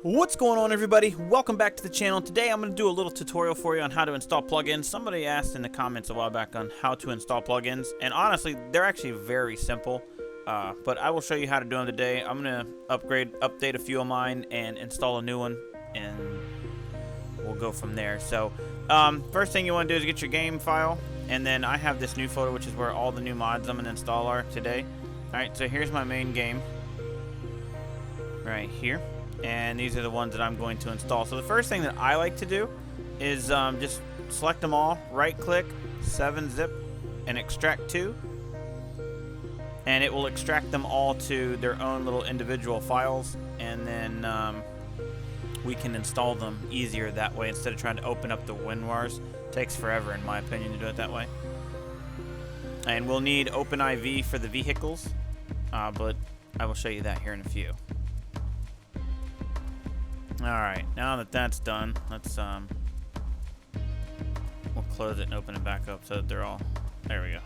What's going on, everybody? Welcome back to the channel. Today I'm going to do a little tutorial for you on how to install plugins. Somebody asked in the comments a while back on how to install plugins, and honestly they're actually very simple, but I will show you how to do them today. I'm going to update a few of mine and install a new one, and we'll go from there. So first thing you want to do is get your game file, and then I have this new folder which is where all the new mods I'm going to install are today. Alright, so here's my main game right here. And these are the ones that I'm going to install. So the first thing that I like to do is just select them all, right click, 7-zip, and extract to. And it will extract them all to their own little individual files. And then we can install them easier that way instead of trying to open up the WinRARs. Takes forever, in my opinion, to do it that way. And we'll need OpenIV for the vehicles, but I will show you that here in a few. Alright, now that that's done, let's we'll close it and open it back up so that they're all, there we go.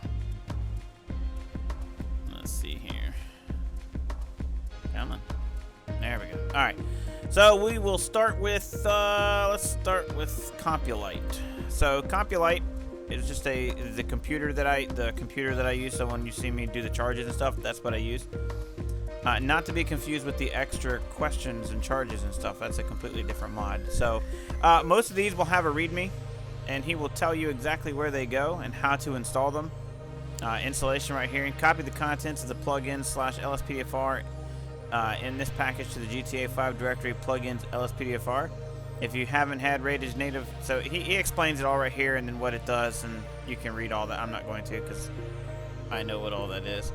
Let's see here. Come on. There we go. Alright, so we will start with, let's start with Copulight. So Copulight is just the computer that I use, so when you see me do the charges and stuff, that's what I use. Not to be confused with the extra questions and charges and stuff. That's a completely different mod. So most of these will have a README, and he will tell you exactly where they go and how to install them. Installation right here. And copy the contents of the plugin /lspdfr in this package to the GTA 5 directory plugins lspdfr. If you haven't had Rated Native, so he explains it all right here and then what it does, and you can read all that. I'm not going to because I know what all that is.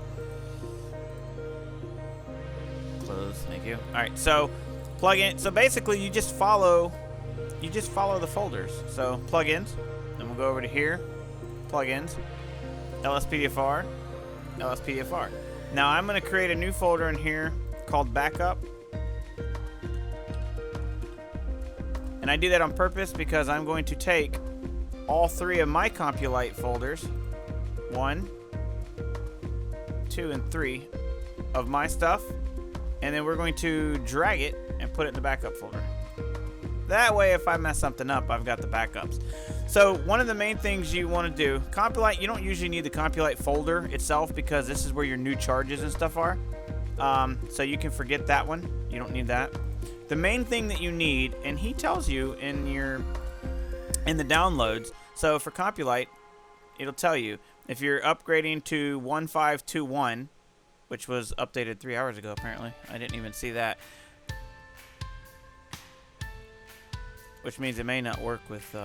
Close, thank you. Alright, so plugin, so basically you just follow the folders. So plugins, then we'll go over to here, plugins, lspdfr, lspdfr. Now I'm going to create a new folder in here called backup. And I do that on purpose because I'm going to take all three of my Copulight folders, 1, 2, and 3 of my stuff, and then we're going to drag it and put it in the backup folder. That way, if I mess something up, I've got the backups. So one of the main things you want to do, Copulight, you don't usually need the Copulight folder itself because this is where your new charges and stuff are. So you can forget that one. You don't need that. The main thing that you need, and he tells you in the downloads. So for Copulight, it'll tell you if you're upgrading to 1521. Which was updated 3 hours ago, apparently. I didn't even see that. Which means it may not work with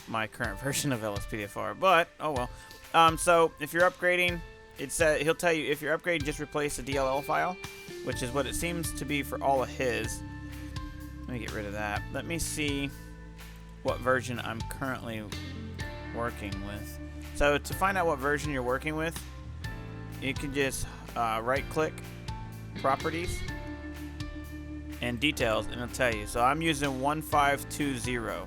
my current version of lspdfr, but oh well. So if you're upgrading, he'll tell you if you're upgrading, just replace the DLL file, which is what it seems to be for all of his. Let me get rid of that. Let me see what version I'm currently working with. So to find out what version you're working with, you can just right click properties and details, and it'll tell you. So I'm using 1520.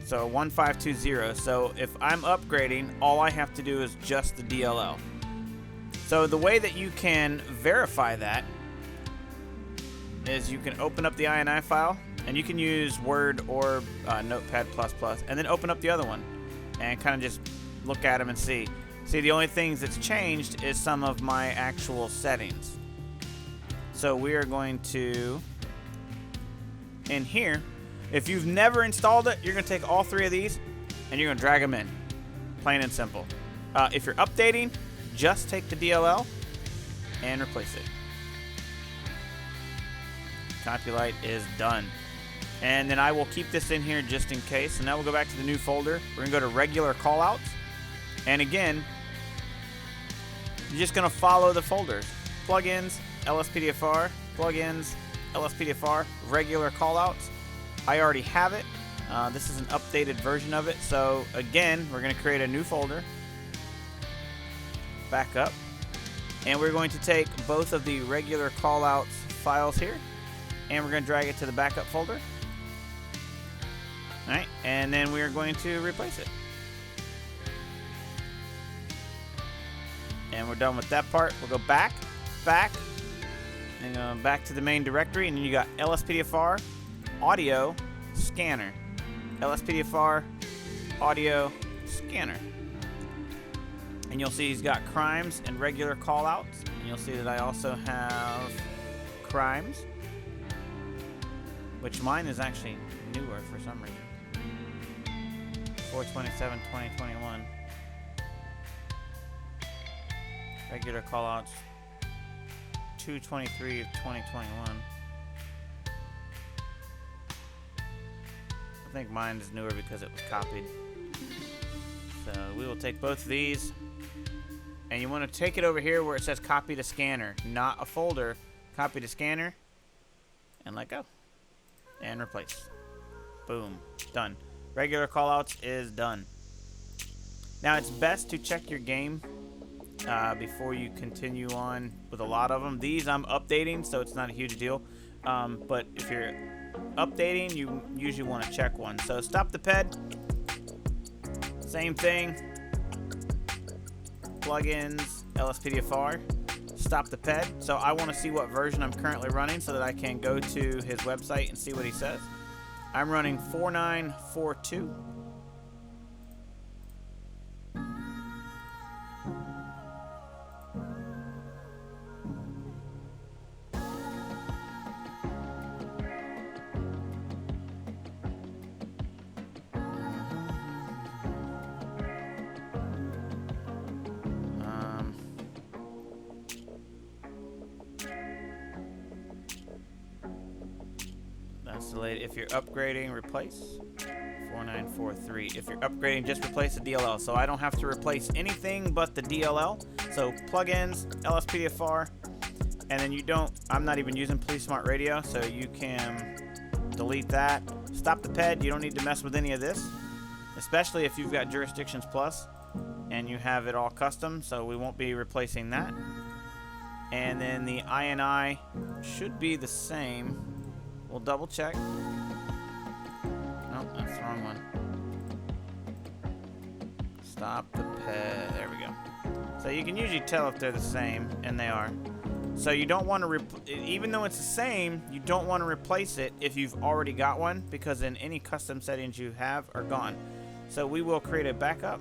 So 1520. So if I'm upgrading, all I have to do is just the DLL. So the way that you can verify that is you can open up the INI file, and you can use Word or Notepad++, and then open up the other one and kind of just look at them and see. See, the only things that's changed is some of my actual settings. So we are going to, in here, if you've never installed it, you're going to take all three of these and you're going to drag them in. Plain and simple. If you're updating, just take the DLL and replace it. Copulight is done. And then I will keep this in here just in case. So now we'll go back to the new folder. We're going to go to regular callouts. And again, you're just going to follow the folders. Plugins, lspdfr, plugins, lspdfr, regular callouts. I already have it. This is an updated version of it. So again, we're going to create a new folder. Backup. And we're going to take both of the regular callouts files here, and we're going to drag it to the backup folder. Alright, and then we are going to replace it. And we're done with that part. We'll go back, And go back to the main directory, and then you got LSPDFR, audio, scanner. LSPDFR, audio, scanner. And you'll see he's got crimes and regular callouts. And you'll see that I also have crimes, which mine is actually newer for some reason. 4/27/2021. Regular callouts 2/23/2021. I think mine is newer because it was copied. So we will take both of these, and you want to take it over here where it says copy to scanner, not a folder. Copy to scanner, and let go, and replace. Boom, done. Regular callouts is done. Now it's best to check your game before you continue on with a lot of them. These I'm updating, so it's not a huge deal. But if you're updating, you usually want to check one. So Stop the Ped, same thing. Plugins, LSPDFR, Stop the Ped. So I want to see what version I'm currently running so that I can go to his website and see what he says. I'm running 4942. If you're upgrading, replace 4943. If you're upgrading, just replace the DLL. So I don't have to replace anything but the DLL. So plugins, LSPDFR, and then you don't. I'm not even using Police Smart Radio, so you can delete that. Stop the Ped. You don't need to mess with any of this, especially if you've got Jurisdictions Plus and you have it all custom. So we won't be replacing that. And then the INI should be the same. We'll double check. Nope, that's the wrong one. Stop the Ped. There we go. So you can usually tell if they're the same, and they are. So you don't want to, even though it's the same, you don't want to replace it if you've already got one, because then any custom settings you have are gone. So we will create a backup.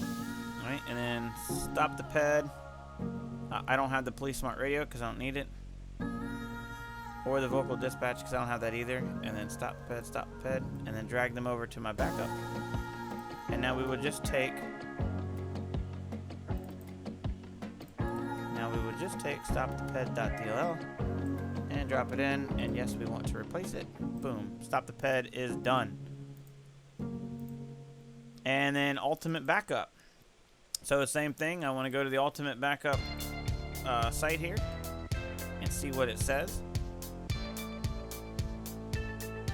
Alright, and then Stop the Ped. I don't have the Police Smart Radio because I don't need it, or the Vocal Dispatch because I don't have that either. And then Stop the Ped, and then drag them over to my backup. And now we will just take. StopThePed.dll and drop it in. And yes, we want to replace it. Boom. Stop the Ped is done. And then Ultimate Backup. So the same thing. I want to go to the Ultimate Backup site here and see what it says,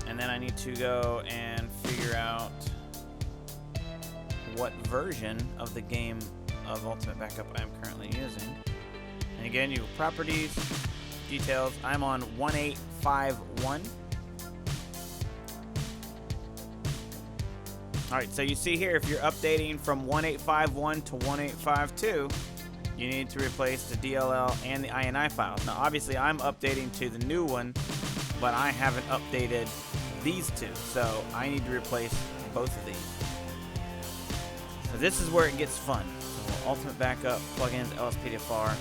and then I need to go and figure out what version of the game of Ultimate Backup I'm currently using. And again, you properties, details. I'm on 1851. Alright, so you see here, if you're updating from 1851 to 1852, you need to replace the DLL and the INI files. Now, obviously, I'm updating to the new one, but I haven't updated these two, so I need to replace both of these. So this is where it gets fun. So Ultimate Backup, plugins, LSPDFR,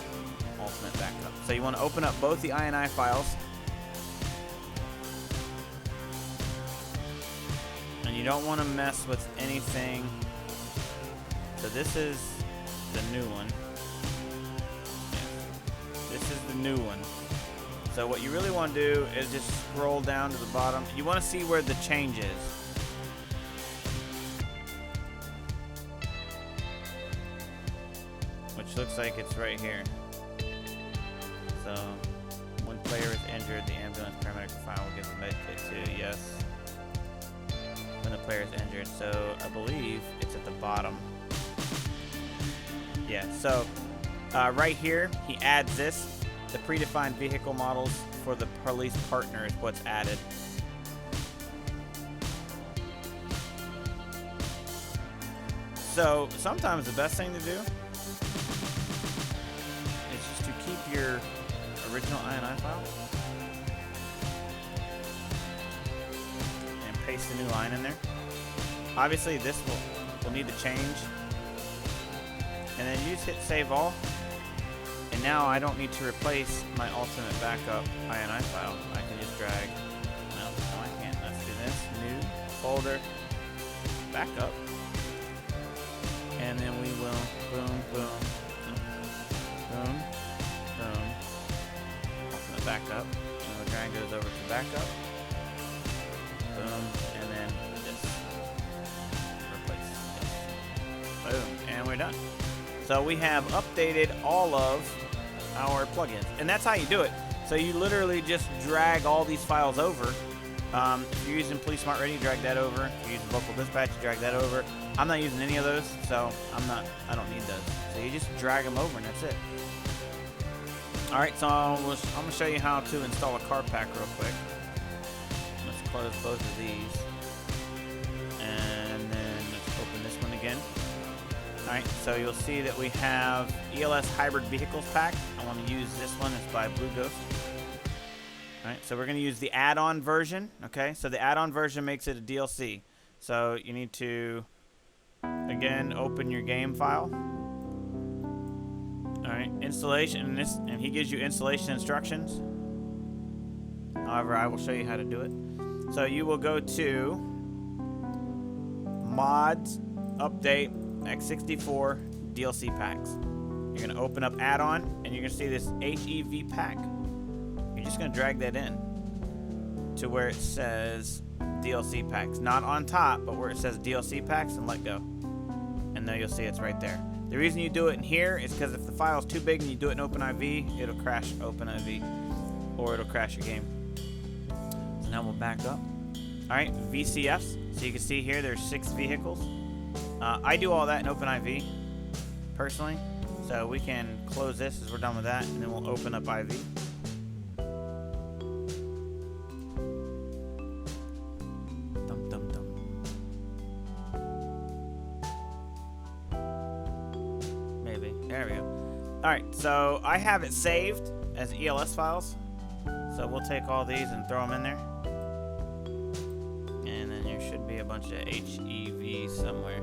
Ultimate Backup. So you want to open up both the INI files, and you don't want to mess with anything. So this is the new one. This is the new one. So what you really want to do is just scroll down to the bottom. You want to see where the change is. Which looks like it's right here. So when player is injured, the ambulance paramedic file will give a med kit to. Yes. When the player is injured. So I believe it's at the bottom. Yeah, so right here, he adds this. The predefined vehicle models for the police partner is what's added. So sometimes the best thing to do your original INI file and paste the new line in there. Obviously, this will need to change. And then you just hit Save All. And now I don't need to replace my ultimate backup INI file. I can just drag. No, I can't. Let's do this. New folder, backup. And then we will boom, boom, boom, boom. Ultimate backup. And the drag goes over to backup. Boom. And then this. Replace this. Boom. And we're done. So we have updated all of our plugins, and that's how you do it. So you literally just drag all these files over. If you're using Police Smart Radio, drag that over. If you're using Local Dispatch, drag that over. I'm not using any of those, so I don't need those. So you just drag them over, and that's it. All right, so I'm gonna show you how to install a car pack real quick. Let's close both of these, and then let's open this one again. Alright, so you'll see that we have ELS Hybrid Vehicles Pack. I want to use this one. It's by Blue Ghost. Alright, so we're going to use the add-on version. Okay, so the add-on version makes it a DLC. So you need to, again, open your game file. Alright, installation, and he gives you installation instructions. However, I will show you how to do it. So you will go to Mods, Update, X64 DLC packs. You're going to open up Addon, and you're going to see this HEV pack. You're just going to drag that in to where it says DLC packs. Not on top, but where it says DLC packs, and let go. And then you'll see it's right there. The reason you do it in here is because if the file's too big and you do it in OpenIV, it'll crash OpenIV, or it'll crash your game. So now we'll back up. Alright, VCFs. So you can see here there's 6 vehicles. I do all that in OpenIV, personally, so we can close this as we're done with that, and then we'll open up IV. Dum, dum, dum. Maybe. There we go. Alright, so I have it saved as ELS files, so we'll take all these and throw them in there. And then there should be a bunch of HEV somewhere.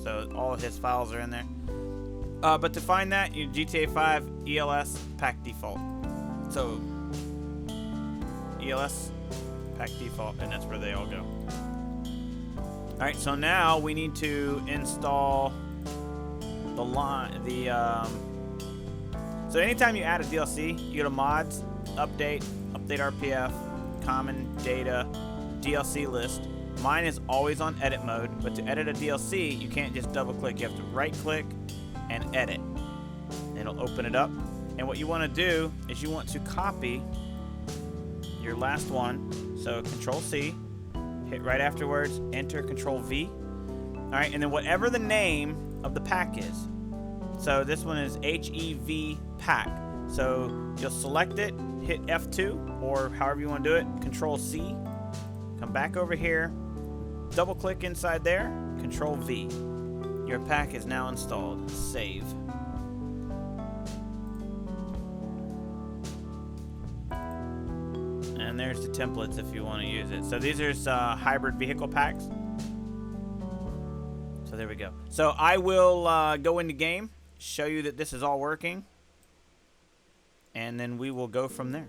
So all of his files are in there. But to find that, you GTA 5 ELS pack default. So ELS pack default, and that's where they all go. All right, so now we need to install the line. So anytime you add a DLC, you go to Mods, Update RPF, Common Data, DLC List. Mine is always on edit mode, but to edit a DLC, you can't just double click. You have to right click and edit. It'll open it up. And what you want to do is you want to copy your last one. So Control C, hit right afterwards, enter Control V. All right, and then whatever the name of the pack is. So this one is HEV pack. So you'll select it, hit F2, or however you want to do it, Control C. Come back over here. Double click inside there, Control V. Your pack is now installed. Save. And there's the templates if you want to use it. So these are hybrid vehicle packs. So there we go. So I will go into game, show you that this is all working, and then we will go from there.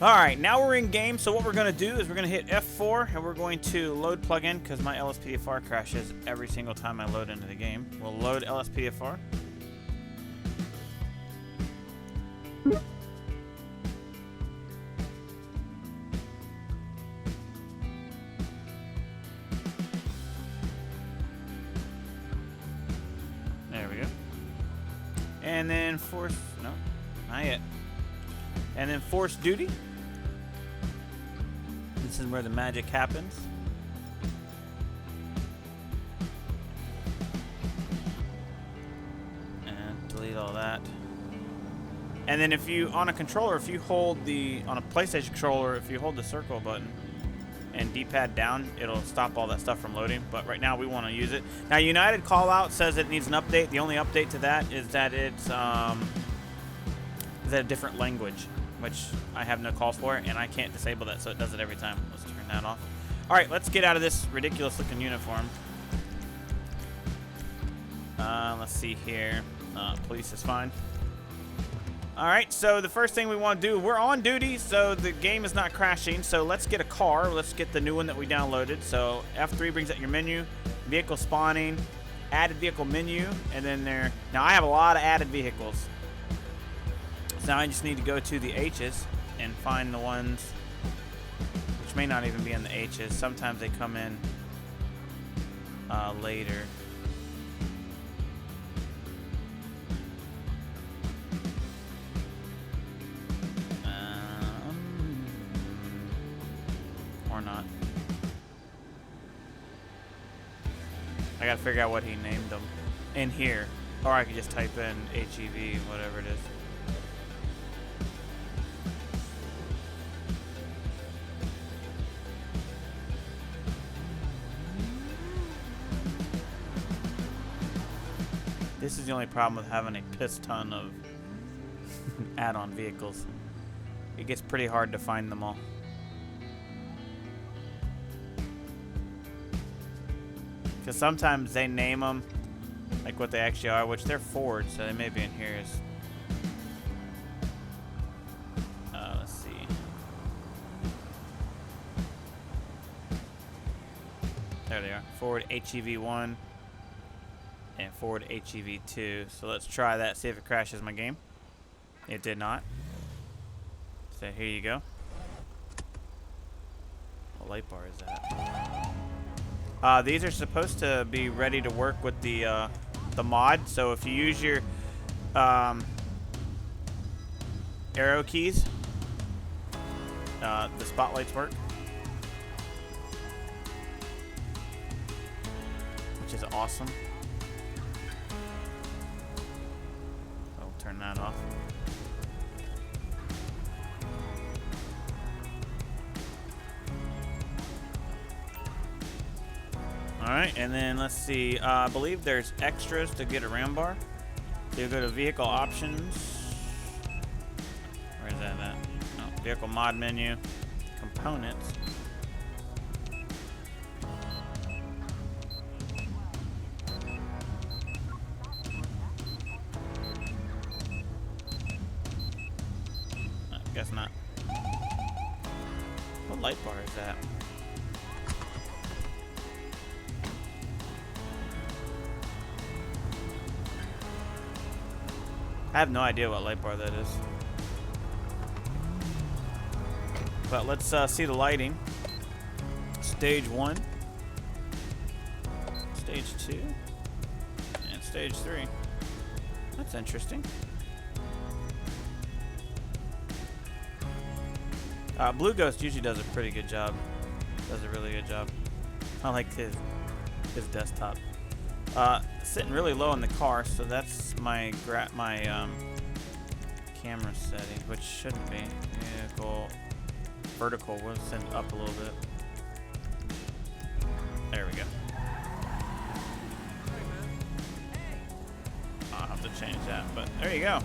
Alright, now we're in game, so what we're going to do is we're going to hit F4, and we're going to load plugin, because my LSPDFR crashes every single time I load into the game. We'll load LSPDFR. There we go. And then force, no, not yet. And then force duty. This is where the magic happens. And delete all that. And then if you, on a controller, if you hold the, on a PlayStation controller, if you hold the circle button and D-pad down, it'll stop all that stuff from loading. But right now we want to use it. Now United Callout says it needs an update. The only update to that is that it's a different language, which I have no calls for, and I can't disable that, so it does it every time. Let's turn that off. All right, let's get out of this ridiculous-looking uniform. Let's see here. Police is fine. All right, so the first thing we want to do, we're on duty, so the game is not crashing, so let's get a car. Let's get the new one that we downloaded. So F3 brings up your menu, vehicle spawning, added vehicle menu, and then there. Now, I have a lot of added vehicles. So now I just need to go to the H's and find the ones, which may not even be in the H's. Sometimes they come in later. Or not. I gotta figure out what he named them in here. Or I could just type in HEV, whatever it is. This is the only problem with having a piss ton of add-on vehicles. It gets pretty hard to find them all. Because sometimes they name them like what they actually are, which they're Ford, so they may be in here as... let's see. There they are. Ford HEV1 and Ford HEV2. So let's try that, see if it crashes my game. It did not. So here you go. What light bar is that? These are supposed to be ready to work with the mod. So if you use your arrow keys, the spotlights work, which is awesome. I'll turn that off. Alright, and then let's see. I believe there's extras to get a RAM bar. So you go to vehicle options. Where is that at? Oh, vehicle mod menu. Components. Guess not. What light bar is that? I have no idea what light bar that is. But let's see the lighting. Stage 1. Stage 2. And stage 3. That's interesting. Blue Ghost usually does a pretty good job. Does a really good job. I like his desktop. Sitting really low in the car, so that's my camera setting, which shouldn't be. Vehicle vertical. We'll send up a little bit. There we go. I'll have to change that, but there you go.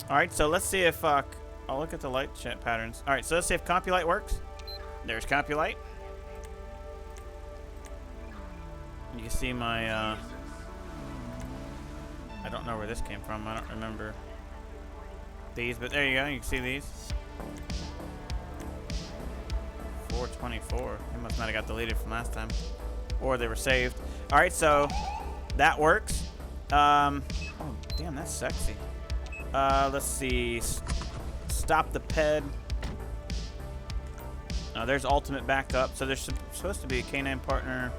Alright, so let's see if, I'll look at the light patterns. Alright, so let's see if Copulight works. There's Copulight. You can see my, I don't know where this came from. I don't remember these, but there you go. You can see these. 424. They must not have got deleted from last time. Or they were saved. Alright, so that works. Oh, damn, that's sexy. Let's see. Stop the Ped. There's ultimate backup. So there's supposed to be a canine partner.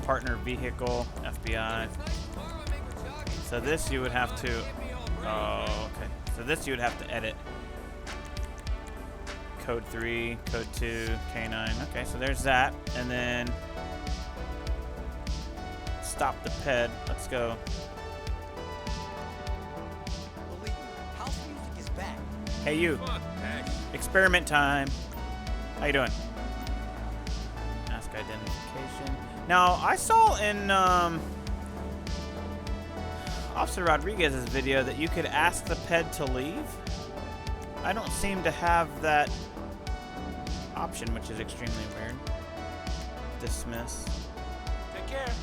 Partner vehicle, FBI. So this you would have to. Oh, okay. So this you would have to edit. Code 3, code 2, K9. Okay, so there's that. And then Stop the Ped. Let's go. Hey, you. Experiment time. How you doing? Ask identification. Now, I saw in Officer Rodriguez's video that you could ask the Ped to leave. I don't seem to have that option, which is extremely weird. Dismiss. Take care.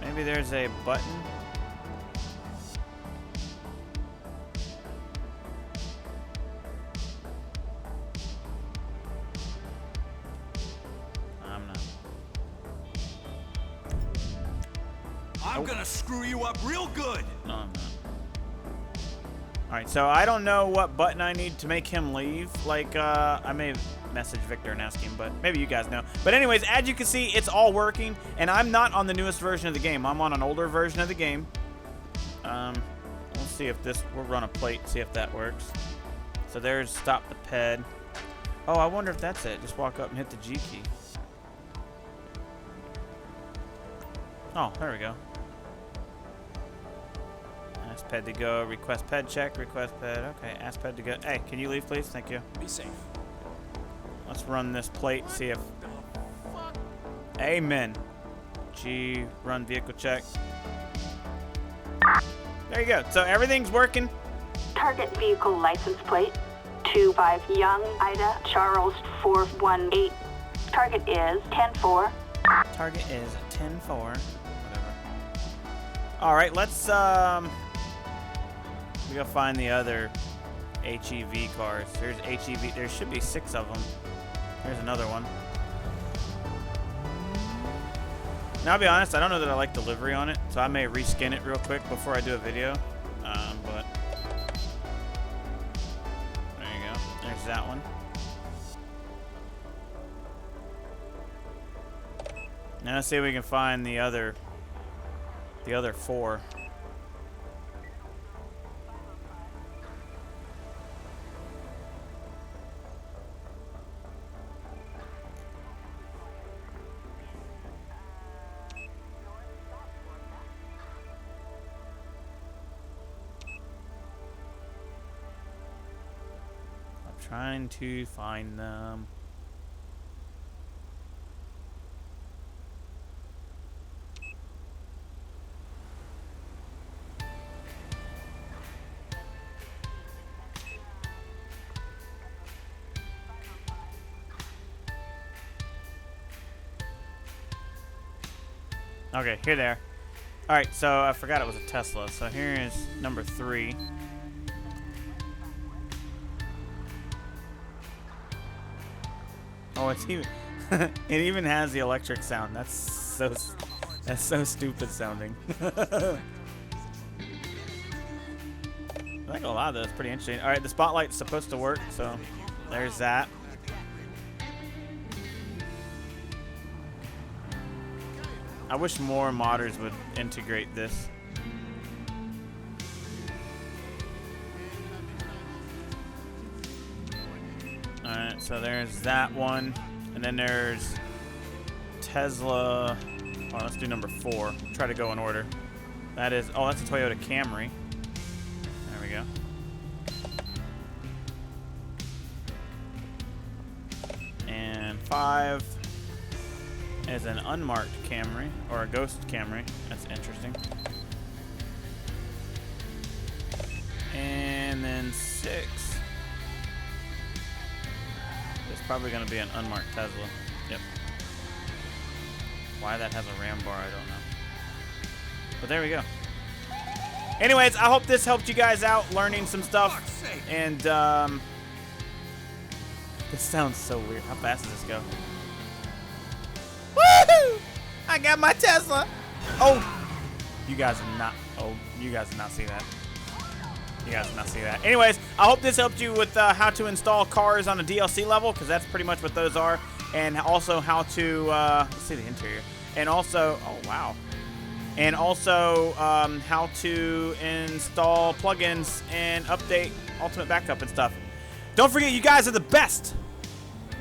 Maybe there's a button. I'm not. I'm gonna screw you up real good. No, I'm not. Alright, so I don't know what button I need to make him leave. Like, I may message Victor and ask him, but maybe you guys know. But anyways, as you can see, it's all working, and I'm not on the newest version of the game. I'm on an older version of the game. We'll see if this, we'll run a plate, see if that works. So there's Stop the Ped. Oh, I wonder if that's it. Just walk up and hit the G key. Oh, there we go. Ask Ped to go. Request Ped check. Request Ped. Okay, ask Ped to go. Hey, can you leave, please? Thank you. Be safe. Let's run this plate, see if... Amen. G, run vehicle check. There you go. So everything's working. Target vehicle license plate 25 Young Ida Charles 418. Target is 10-4. Target is 10-4. Whatever. All right, let's we go find the other HEV cars. There's HEV. There should be 6 of them. Here's another one. Now, I'll be honest, I don't know that I like the livery on it, so I may reskin it real quick before I do a video. But there you go. There's that one. Now let's see if we can find the other 4. Trying to find them. Okay, here they are. Alright, so I forgot it was a Tesla. So here is number 3. Oh, it's even it even has the electric sound. That's so stupid sounding. I think a lot of those pretty interesting. All right, the spotlight's supposed to work, so there's that. I wish more modders would integrate this. Alright, so there's that one. And then there's Tesla. Oh, let's do number 4. Try to go in order. That is, oh, that's a Toyota Camry. There we go. And 5 is an unmarked Camry, or a ghost Camry. That's interesting. And then 6 is probably going to be an unmarked Tesla. Yep. Why that has a ram bar, I don't know. But there we go. Anyways, I hope this helped you guys out learning some stuff. And, this sounds so weird. How fast does this go? Woohoo! I got my Tesla. Oh, you guys did not. Oh, you guys did not see that. You guys did not see that. Anyways, I hope this helped you with how to install cars on a DLC level, because that's pretty much what those are, and also how to let's see the interior, and also oh wow, and also how to install plugins and update Ultimate Backup and stuff. Don't forget, you guys are the best,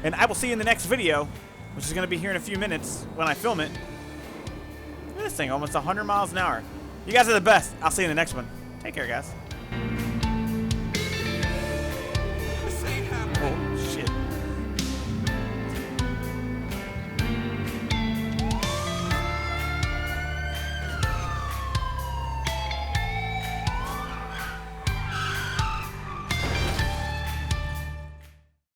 and I will see you in the next video, which is going to be here in a few minutes when I film it. Look at this thing, almost 100 miles an hour. You guys are the best. I'll see you in the next one. Take care, guys.